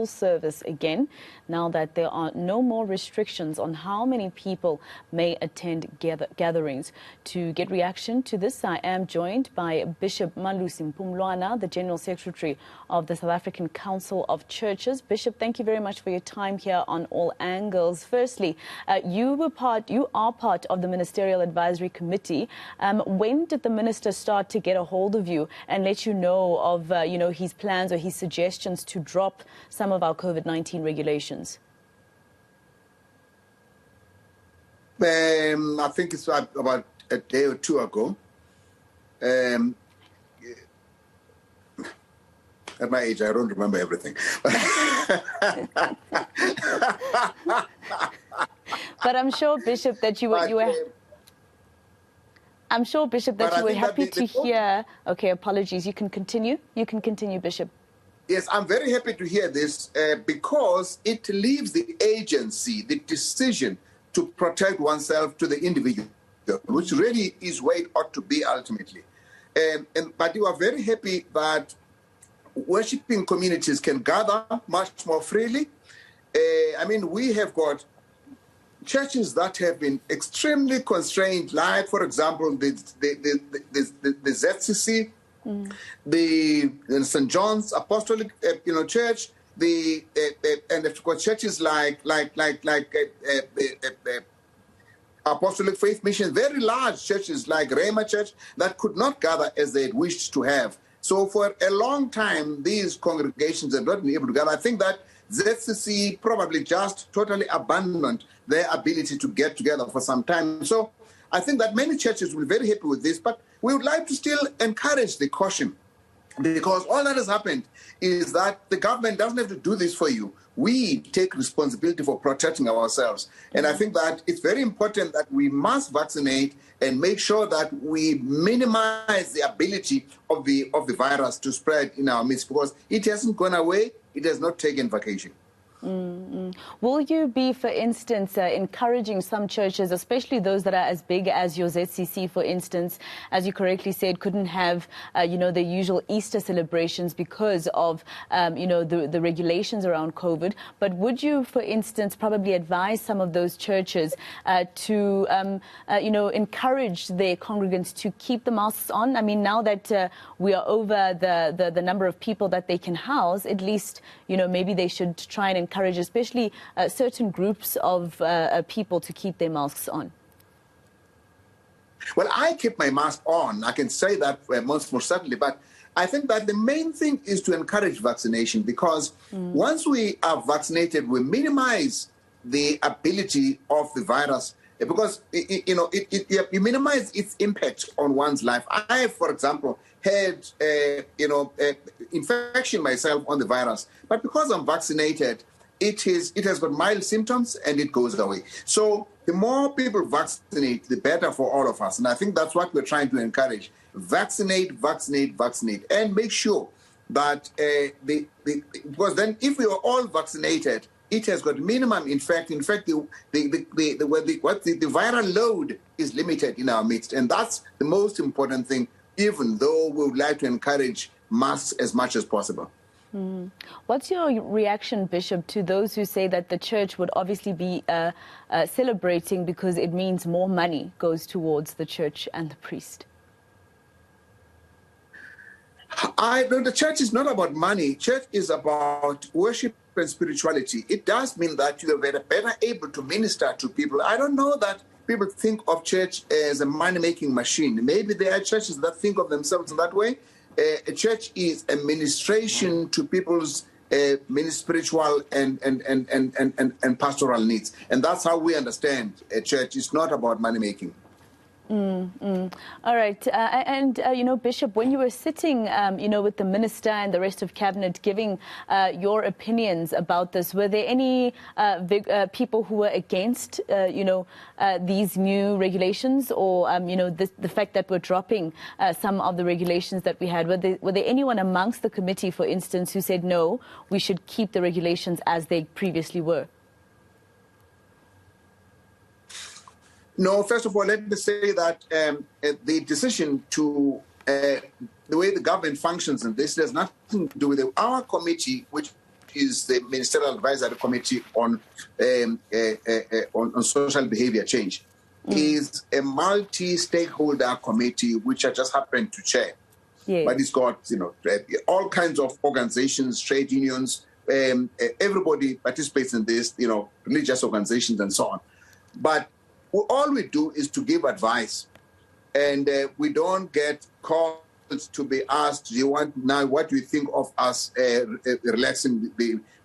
service again, now that there are no more restrictions on how many people may attend gatherings. To get reaction to this, I am joined by Bishop Malusi Mpumlwana, the General Secretary of the South African Council of Churches. Bishop, thank you very much for your time here on All Angles. Firstly, you are part of the Ministerial Advisory Committee. When did the minister start to get a hold of you and let you know of his plans or his suggestions to drop some of our COVID-19 regulations? I think it's about a day or two ago. At my age, I don't remember everything. But I'm sure, Bishop, that you were. I'm sure, Bishop, that you were happy to hear. Okay, apologies. You can continue. You can continue, Bishop. Yes, I'm very happy to hear this because it leaves the agency, the decision to protect oneself to the individual, which really is where it ought to be ultimately. But you are very happy that worshipping communities can gather much more freely. I mean, we have got churches that have been extremely constrained, like, for example, the ZCC, the St. John's Apostolic Church, and of course churches like Apostolic Faith Mission, very large churches like Rhema Church that could not gather as they had wished to have. So for a long time, these congregations have not been able to gather. I think that ZCC probably just totally abandoned their ability to get together for some time. So I think that many churches will be very happy with this, but we would like to still encourage the caution, because all that has happened is that the government doesn't have to do this for you. We take responsibility for protecting ourselves. And I think that it's very important that we must vaccinate and make sure that we minimize the ability of the virus to spread in our midst, because it hasn't gone away. It has not taken vacation. Will you be, for instance, encouraging some churches, especially those that are as big as your ZCC, for instance, as you correctly said, couldn't have, the usual Easter celebrations because of, the regulations around COVID. But would you, for instance, probably advise some of those churches to, encourage their congregants to keep the masks on? I mean, now that we are over the number of people that they can house, at least, maybe they should try and encourage especially certain groups of people to keep their masks on? Well, I keep my mask on. I can say that most certainly. But I think that the main thing is to encourage vaccination, because once we are vaccinated, we minimize the ability of the virus, because you minimize its impact on one's life. I have, for example, had infection myself on the virus, but because I'm vaccinated, it has got mild symptoms and it goes away. So the more people vaccinate, the better for all of us. And I think that's what we're trying to encourage. Vaccinate, vaccinate, vaccinate, and make sure that because then if we are all vaccinated, it has got minimum. In fact, the viral load is limited in our midst, and that's the most important thing. Even though we would like to encourage masks as much as possible. What's your reaction, Bishop, to those who say that the church would obviously be celebrating because it means more money goes towards the church and the priest? The church is not about money. Church is about worship and spirituality. It does mean that you are better able to minister to people. I don't know that people think of church as a money-making machine. Maybe there are churches that think of themselves in that way. A church is a ministration to people's spiritual and pastoral needs. And that's how we understand a church. It's not about money-making. All right. Bishop, when you were sitting, with the minister and the rest of cabinet giving your opinions about this, were there any people who were against, these new regulations or, the fact that we're dropping some of the regulations that we had? Were there anyone amongst the committee, for instance, who said, no, we should keep the regulations as they previously were? No, first of all, let me say that the decision to the way the government functions in this has nothing to do with it. Our committee, which is the Ministerial Advisory Committee on Social Behavior Change, is a multi-stakeholder committee which I just happened to chair. Yes. But it's got, all kinds of organizations, trade unions, everybody participates in this, religious organizations and so on. But all we do is to give advice, and we don't get called to be asked, what do you think of us relaxing?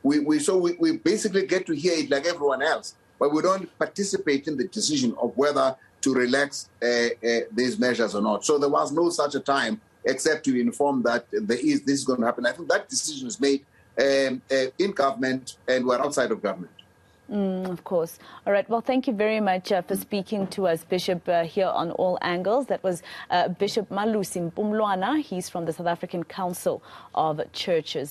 We basically get to hear it like everyone else, but we don't participate in the decision of whether to relax these measures or not. So there was no such a time except to inform that this is going to happen. I think that decision is made in government, and we're outside of government. Of course. All right. Well, thank you very much for speaking to us, Bishop, here on All Angles. That was Bishop Malusi Mpumlwana. He's from the South African Council of Churches.